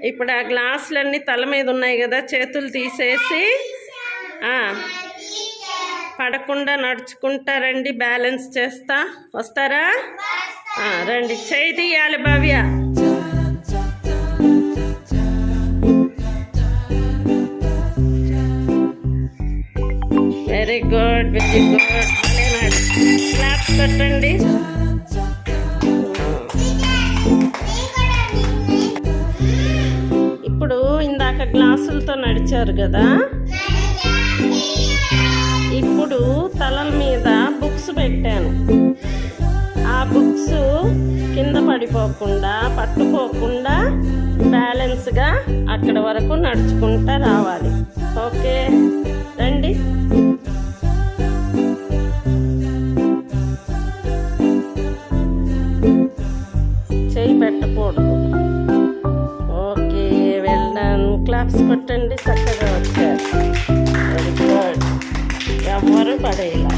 ఇప్పుడు ఆ గ్లాసులన్నీ తల మీద ఉన్నాయి కదా, చేతులు తీసేసి పడకుండా నడుచుకుంటా రండి, బ్యాలెన్స్ చేస్తా. వస్తారా? రండి. చేయి తీయాలి Bhavya. Very good, very good. Claps కొట్టండి. ఇప్పుడు ఇందాక గ్లాసులతో నడిచారు కదా, ఇప్పుడు తలల మీద బుక్స్ పెట్టాను. ఆ బుక్స్ కింద పడిపోకుండా, పట్టుకోకుండా బ్యాలెన్స్గా అక్కడ వరకు నడుచుకుంటా రావాలి. ఓకే, రండి. చేయి పెట్టకూడదు. ఓకే, వెళ్ళాను. క్లాప్స్ కొట్టండి. చక్కగా వచ్చారు. Very good. ఎవరు పడేలా.